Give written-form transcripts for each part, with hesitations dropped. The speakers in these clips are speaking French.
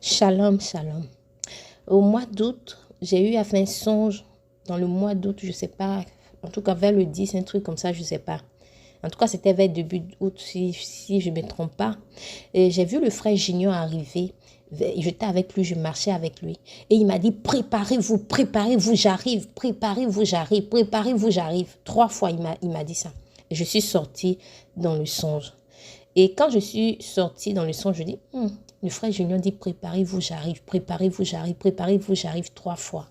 Shalom, shalom. Au mois d'août, j'ai eu à faire un songe. Dans le mois d'août, je ne sais pas. En tout cas, vers le 10, un truc comme ça, je ne sais pas. En tout cas, c'était vers début août, si je ne me trompe pas. Et j'ai vu le frère Junior arriver. J'étais avec lui, je marchais avec lui. Et il m'a dit, préparez-vous, j'arrive. Préparez-vous, j'arrive. Préparez-vous, j'arrive. 3 fois, il m'a dit ça. Et je suis sortie dans le songe. Et quand je suis sortie dans le songe, je dis, le frère Junior dit, préparez-vous, j'arrive, préparez-vous, j'arrive, préparez-vous, j'arrive 3 fois.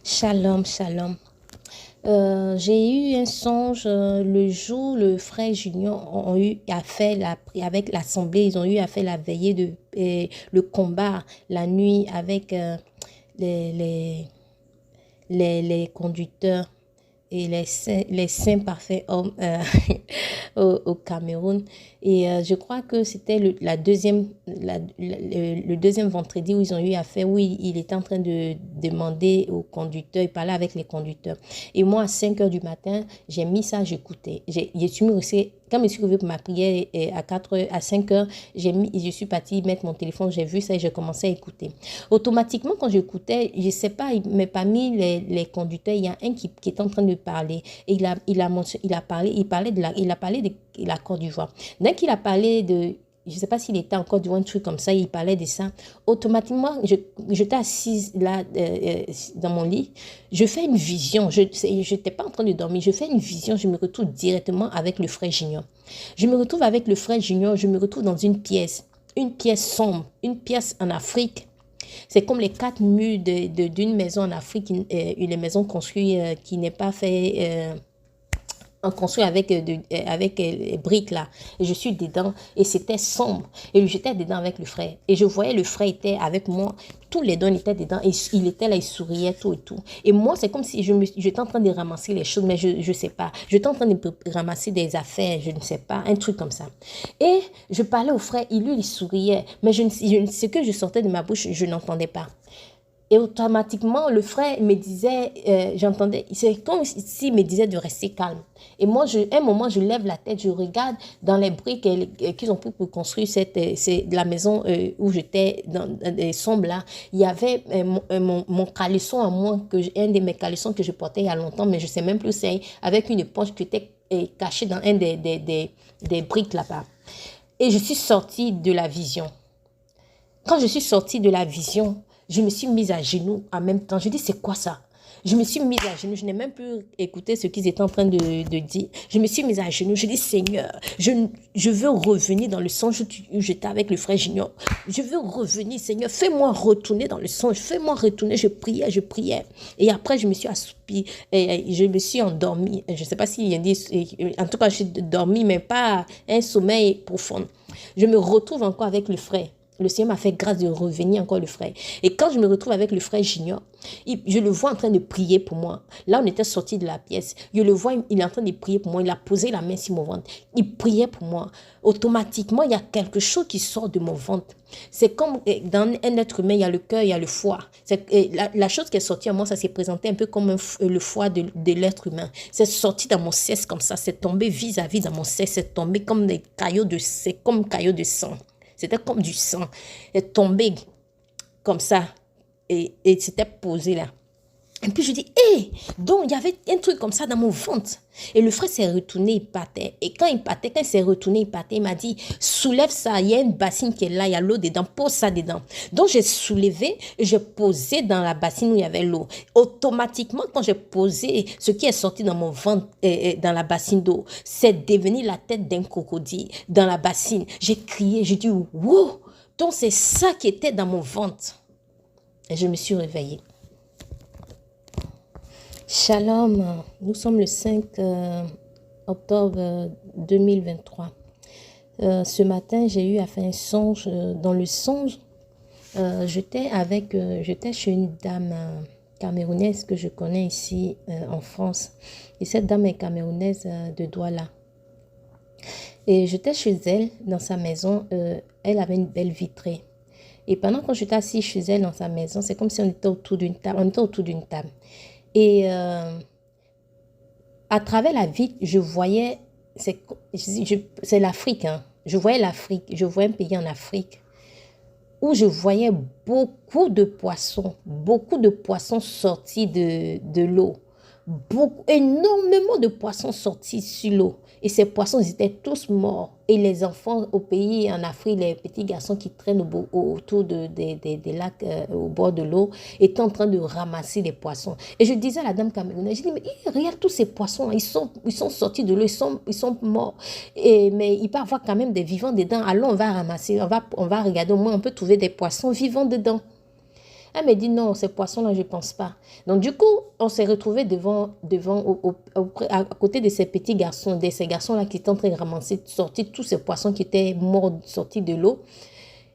Shalom, shalom. J'ai eu un songe le jour où le frère Junior ont eu à faire avec l'assemblée, ils ont eu à faire la veillée le combat la nuit avec les, les, les conducteurs et les saints parfaits hommes au Cameroun. Et je crois que c'était le deuxième vendredi où ils ont eu à faire, où il était en train de demander aux conducteurs, il parlait avec les conducteurs. Et moi, à 5 heures du matin, j'ai mis ça, j'écoutais. Quand je suis revenue pour ma prière à 5 heures, je suis partie mettre mon téléphone, j'ai vu ça et j'ai commencé à écouter. Automatiquement, quand j'écoutais, je ne sais pas, mais parmi les conducteurs, il y a un qui était en train de parler. Et il a parlé de la Côte d'Ivoire. Dès qu'il a parlé de, je ne sais pas s'il était en Côte d'Ivoire, un truc comme ça, il parlait de ça. Automatiquement, j'étais assise là dans mon lit. Je fais une vision. Je n'étais pas en train de dormir. Je fais une vision. Je me retrouve directement avec le frère Junior. Je me retrouve avec le frère Junior. Je me retrouve dans une pièce sombre, une pièce en Afrique. C'est comme les 4 murs d'une maison en Afrique, une maison construite qui n'est pas fait... construit avec les briques là, et je suis dedans et c'était sombre et j'étais dedans avec le frère et je voyais le frère était avec moi, tous les deux étaient dedans et il était là, il souriait tout et tout et moi c'est comme si j'étais en train de ramasser les choses mais je sais pas, j'étais en train de ramasser des affaires, je ne sais pas, un truc comme ça et je parlais au frère, il souriait mais ce que je sortais de ma bouche je n'entendais pas. Et automatiquement, le frère me disait, j'entendais, c'est comme s'il me disait de rester calme. Et moi, un moment, je lève la tête, je regarde dans les briques qu'ils ont pris pour construire la maison où j'étais, dans les sombres là. Il y avait mon caleçon à moi, un de mes caleçons que je portais il y a longtemps, mais je ne sais même plus, c'est avec une éponge qui était cachée dans un des briques là-bas. Et je suis sortie de la vision. Quand je suis sortie de la vision, je me suis mise à genoux en même temps. Je dis, c'est quoi ça? Je me suis mise à genoux. Je n'ai même plus écouté ce qu'ils étaient en train de dire. Je me suis mise à genoux. Je dis, Seigneur, je veux revenir dans le songe où j'étais avec le frère Junior. Je veux revenir, Seigneur. Fais-moi retourner dans le songe. Fais-moi retourner. Je priais, je priais. Et après, je me suis assoupie. Et je me suis endormie. Je ne sais pas s'il y a dit... En tout cas, je suis dormie, mais pas un sommeil profond. Je me retrouve encore avec le frère. Le Seigneur m'a fait grâce de revenir encore le frère. Et quand je me retrouve avec le frère Junior, je le vois en train de prier pour moi. Là, on était sortis de la pièce. Je le vois, il est en train de prier pour moi. Il a posé la main sur mon ventre. Il priait pour moi. Automatiquement, il y a quelque chose qui sort de mon ventre. C'est comme dans un être humain, il y a le cœur, il y a le foie. La chose qui est sortie à moi, ça s'est présenté un peu comme le foie de l'être humain. C'est sorti dans mon cesse comme ça. C'est tombé vis-à-vis dans mon cesse. C'est tombé comme des caillots de sang. C'était comme du sang. C'est tombé comme ça. Et c'était posé là. Et puis je dis, hé, donc il y avait un truc comme ça dans mon ventre. Et le frère s'est retourné, il partait. Et quand il s'est retourné, il partait, il m'a dit, soulève ça, il y a une bassine qui est là, il y a l'eau dedans, pose ça dedans. Donc j'ai soulevé, j'ai posé dans la bassine où il y avait l'eau. Automatiquement, quand j'ai posé ce qui est sorti dans mon ventre, dans la bassine d'eau, c'est devenu la tête d'un crocodile dans la bassine. J'ai crié, j'ai dit, wow, donc c'est ça qui était dans mon ventre. Et je me suis réveillée. Shalom, nous sommes le 5 octobre 2023. Ce matin, j'ai eu à faire un songe. Dans le songe, j'étais chez une dame camerounaise que je connais ici en France. Et cette dame est camerounaise de Douala. Et j'étais chez elle, dans sa maison. Elle avait une belle vitrée. Et pendant que j'étais assise chez elle dans sa maison, c'est comme si on était autour d'une table. On était autour d'une table. Et à travers la vitre, je voyais, c'est l'Afrique, hein. Je voyais l'Afrique, je voyais un pays en Afrique. où je voyais beaucoup de poissons sortis de l'eau. Énormément de poissons sortis sur l'eau. Et ces poissons, ils étaient tous morts. Et les enfants au pays, en Afrique, les petits garçons qui traînent autour des lacs, au bord de l'eau, étaient en train de ramasser les poissons. Et je disais à la dame camerounaise, je dis, mais regarde tous ces poissons, ils sont sortis de l'eau, ils sont morts. Mais il peut y avoir quand même des vivants dedans. Allons, on va ramasser, on va regarder, au moins on peut trouver des poissons vivants dedans. Elle me dit non, ces poissons-là, je ne pense pas. Donc, du coup, on s'est retrouvés à côté de ces petits garçons, de ces garçons-là qui étaient en train de ramasser, sortir tous ces poissons qui étaient morts, sortis de l'eau.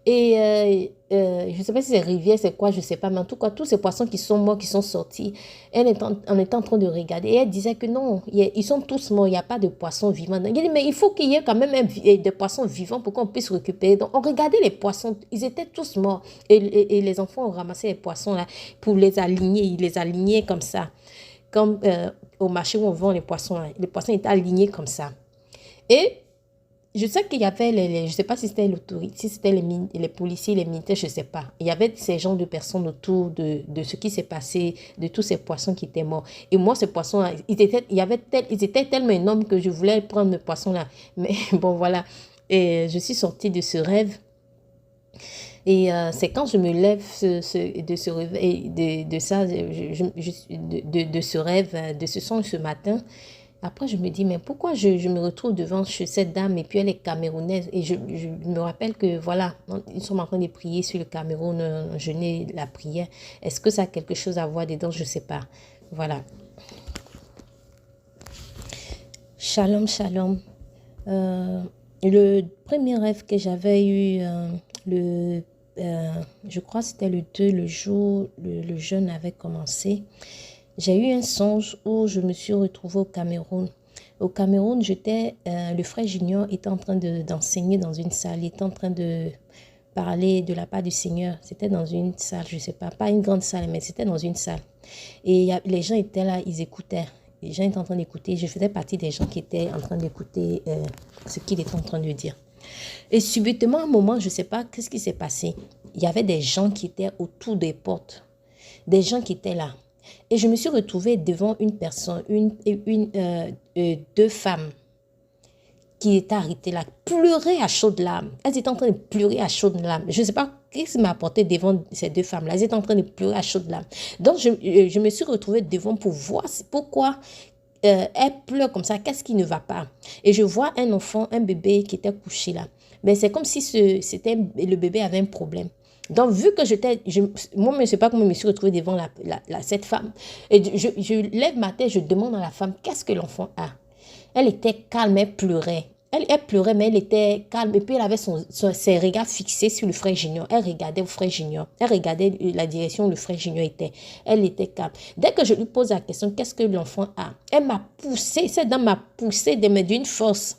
Et je ne sais pas si c'est rivière, c'est quoi, je ne sais pas. Mais en tout cas, tous ces poissons qui sont morts, qui sont sortis, on était en train de regarder. Et elle disait que non, ils sont tous morts, il n'y a pas de poissons vivants. Il dit, mais il faut qu'il y ait quand même des poissons vivants pour qu'on puisse récupérer. Donc, on regardait les poissons, ils étaient tous morts. Et les enfants ont ramassé les poissons là pour les aligner. Ils les alignaient comme ça. Comme au marché où on vend les poissons là. Les poissons étaient alignés comme ça. Et je sais qu'il y avait, je ne sais pas si c'était l'autorité, si c'était les policiers, les militaires, je ne sais pas. Il y avait ces genres de personnes autour de ce qui s'est passé, de tous ces poissons qui étaient morts. Et moi, ces poissons-là, ils étaient tellement énormes que je voulais prendre le poisson-là. Mais bon, voilà. Et je suis sortie de ce rêve. Et c'est quand je me lève de ce rêve, de ce rêve, de ce songe ce matin. Après, je me dis, mais pourquoi je me retrouve devant cette dame et puis elle est camerounaise et je me rappelle que voilà, ils sont en train de prier sur le Cameroun, jeûner la prière. Est-ce que ça a quelque chose à voir dedans? Je ne sais pas. Voilà. Shalom, shalom. Le premier rêve que j'avais eu, je crois que c'était le 2, le jour le jeûne avait commencé. J'ai eu un songe où je me suis retrouvée au Cameroun. Au Cameroun, le frère Junior était en train d'enseigner dans une salle. Il était en train de parler de la part du Seigneur. C'était dans une salle, je ne sais pas une grande salle, mais c'était dans une salle. Et les gens étaient là, ils écoutaient. Les gens étaient en train d'écouter. Je faisais partie des gens qui étaient en train d'écouter ce qu'il était en train de dire. Et subitement, à un moment, je ne sais pas qu'est-ce qui s'est passé. Il y avait des gens qui étaient autour des portes. Des gens qui étaient là. Et je me suis retrouvée devant une personne, deux femmes qui étaient arrêtées là, pleuraient à chaudes larmes. Elles étaient en train de pleurer à chaudes larmes. Je ne sais pas qu'est-ce qui m'a apporté devant ces deux femmes-là. Elles étaient en train de pleurer à chaudes larmes. Donc, je me suis retrouvée devant pour voir pourquoi elles pleurent comme ça. Qu'est-ce qui ne va pas? Et je vois un enfant, un bébé qui était couché là. Mais c'est comme si le bébé avait un problème. Donc, vu que moi, je ne sais pas comment je me suis retrouvée devant cette femme. Et je lève ma tête, je demande à la femme, qu'est-ce que l'enfant a? Elle était calme, elle pleurait. Elle pleurait, mais elle était calme. Et puis, elle avait ses regards fixés sur le frère Junior. Elle regardait le frère Junior. Elle regardait la direction où le frère Junior était. Elle était calme. Dès que je lui pose la question, qu'est-ce que l'enfant a? Elle m'a poussé, cette dame m'a poussé d'une force.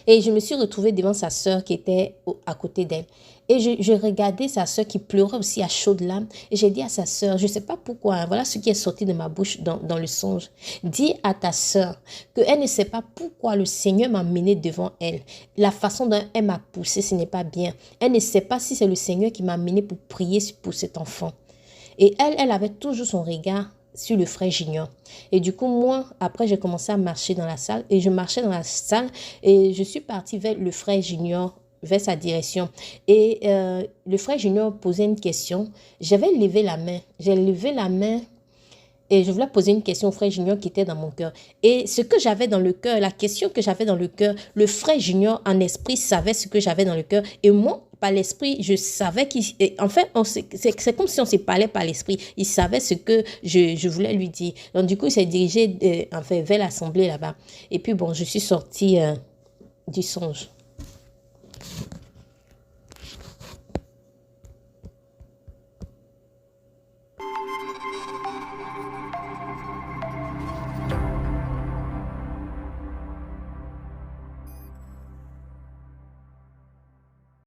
Et je me suis retrouvée devant sa sœur qui était à côté d'elle. Et je regardais sa sœur qui pleurait aussi à chaudes larmes. Et j'ai dit à sa sœur, je ne sais pas pourquoi, hein, voilà ce qui est sorti de ma bouche dans le songe. Dis à ta sœur qu'elle ne sait pas pourquoi le Seigneur m'a mené devant elle. La façon dont elle m'a poussée, ce n'est pas bien. Elle ne sait pas si c'est le Seigneur qui m'a mené pour prier pour cet enfant. Et elle avait toujours son regard sur le frère Junior. Et du coup, moi, après, j'ai commencé à marcher dans la salle. Et je marchais dans la salle et je suis partie vers le frère Junior, vers sa direction. Et le frère Junior posait une question. J'avais levé la main. J'ai levé la main et je voulais poser une question au frère Junior qui était dans mon cœur. Et ce que j'avais dans le cœur, la question que j'avais dans le cœur, le frère Junior en esprit savait ce que j'avais dans le cœur. Et moi, par l'esprit, je savais en fait, c'est comme si on se parlait par l'esprit. Il savait ce que je voulais lui dire. Donc, du coup, il s'est dirigé vers l'assemblée là-bas. Et puis, bon, je suis sortie du songe.